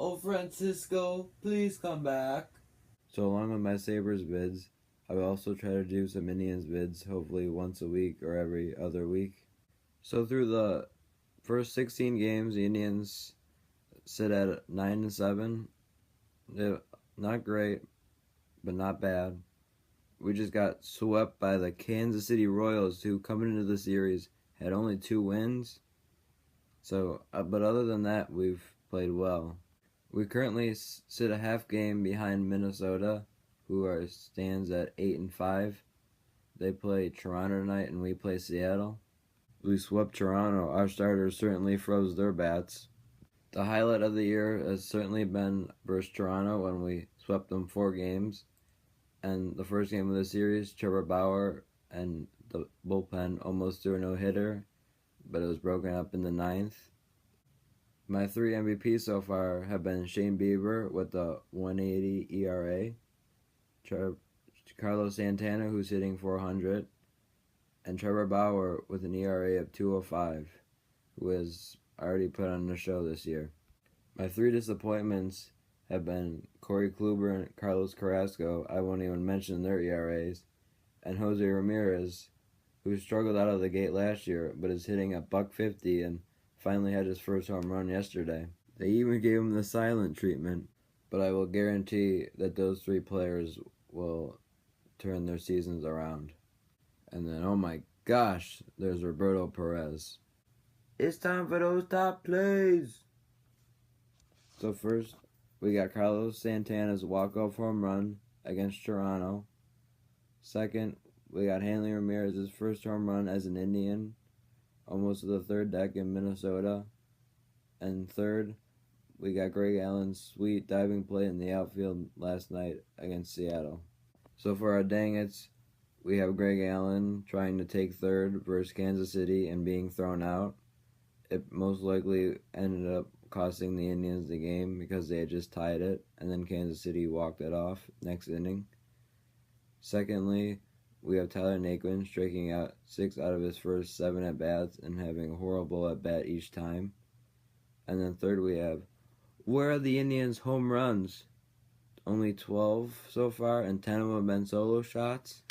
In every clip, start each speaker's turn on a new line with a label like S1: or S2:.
S1: Oh, Francisco, please come back.
S2: So along with my Sabres vids, I will also try to do some Indians vids, hopefully once a week or every other week. So through the first 16 games, the Indians sit at 9-7. They're not great, but not bad. We just got swept by the Kansas City Royals, who coming into the series had only 2 wins. So, but other than that, we've played well. We currently sit a half game behind Minnesota, who stands at 8-5. They play Toronto tonight, and we play Seattle. We swept Toronto. Our starters certainly froze their bats. The highlight of the year has certainly been versus Toronto when we swept them 4 games. And the first game of the series, Trevor Bauer and the bullpen almost threw a no-hitter, but it was broken up in the 9th. My 3 MVPs so far have been Shane Bieber with a 1.80 ERA, Carlos Santana, who's hitting .400, and Trevor Bauer with an ERA of 2.05, who has already put on the show this year. My 3 disappointments have been Corey Kluber and Carlos Carrasco. I won't even mention their ERAs, and Jose Ramirez, who struggled out of the gate last year, but is hitting a .150 and finally had his first home run yesterday. They even gave him the silent treatment, but I will guarantee that those 3 players will turn their seasons around. And then, oh my gosh, there's Roberto Perez. It's time for those top plays. So first, we got Carlos Santana's walk-off home run against Toronto. Second, we got Hanley Ramirez's first home run as an Indian, almost to the 3rd deck in Minnesota. And third, we got Greg Allen's sweet diving play in the outfield last night against Seattle. So for our dang-its, we have Greg Allen trying to take 3rd versus Kansas City and being thrown out. It most likely ended up costing the Indians the game because they had just tied it, and then Kansas City walked it off next inning. Secondly, we have Tyler Naquin striking out 6 out of his first 7 at-bats and having a horrible at-bat each time. And then third, we have, where are the Indians' home runs? Only 12 so far, and 10 of them have been solo shots.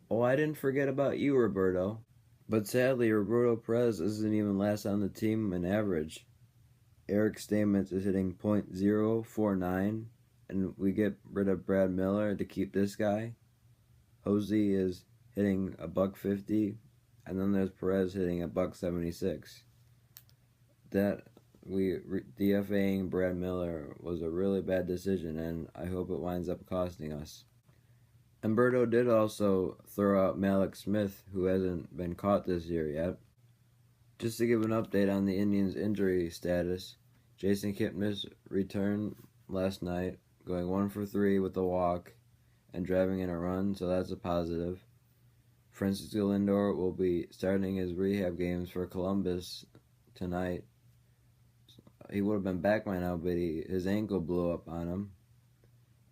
S2: Oh, I didn't forget about you, Roberto. But sadly, Roberto Perez isn't even last on the team in average. Eric Stamets is hitting .049, and we get rid of Brad Miller to keep this guy. Jose is hitting a .150, and then there's Perez hitting a .176. That DFAing Brad Miller was a really bad decision, and I hope it winds up costing us. Humberto did also throw out Malik Smith, who hasn't been caught this year yet. Just to give an update on the Indians' injury status, Jason Kipnis returned last night, going 1 for 3 with a walk and driving in a run, so that's a positive. Francisco Lindor will be starting his rehab games for Columbus tonight. He would have been back by now, but his ankle blew up on him.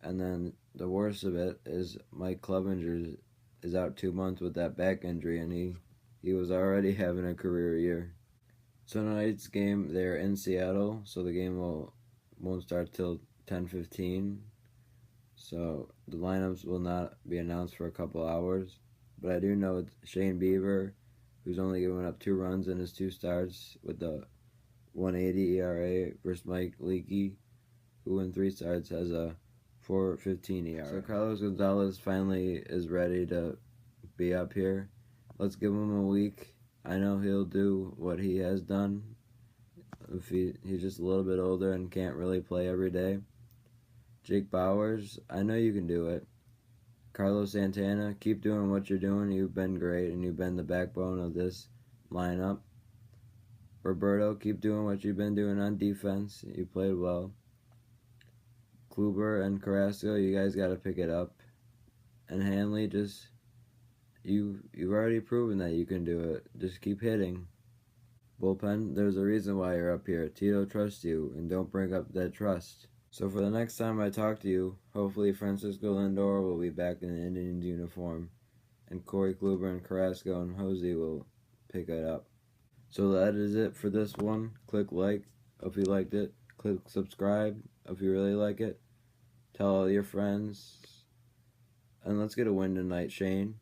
S2: And then the worst of it is Mike Clevenger is out 2 months with that back injury, and he was already having a career year. So tonight's game, they're in Seattle, so the game won't start till 10:15. So the lineups will not be announced for a couple hours. But I do know it's Shane Bieber, who's only given up 2 runs in his 2 starts with the 1.80 ERA, versus Mike Leakey, who in 3 starts has a 4.15 ERA. So Carlos Gonzalez finally is ready to be up here. Let's give him a week. I know he'll do what he has done. If he's just a little bit older and can't really play every day. Jake Bauers, I know you can do it. Carlos Santana, keep doing what you're doing. You've been great, and you've been the backbone of this lineup. Roberto, keep doing what you've been doing on defense. You played well. Kluber and Carrasco, you guys got to pick it up. And Hanley, just you've already proven that you can do it. Just keep hitting. Bullpen, there's a reason why you're up here. Tito trusts you, and don't bring up that trust. So for the next time I talk to you, hopefully Francisco Lindor will be back in an Indians uniform, and Corey Kluber and Carrasco and Jose will pick it up. So that is it for this one. Click like if you liked it. Click subscribe if you really like it. Tell all your friends. And let's get a win tonight, Shane.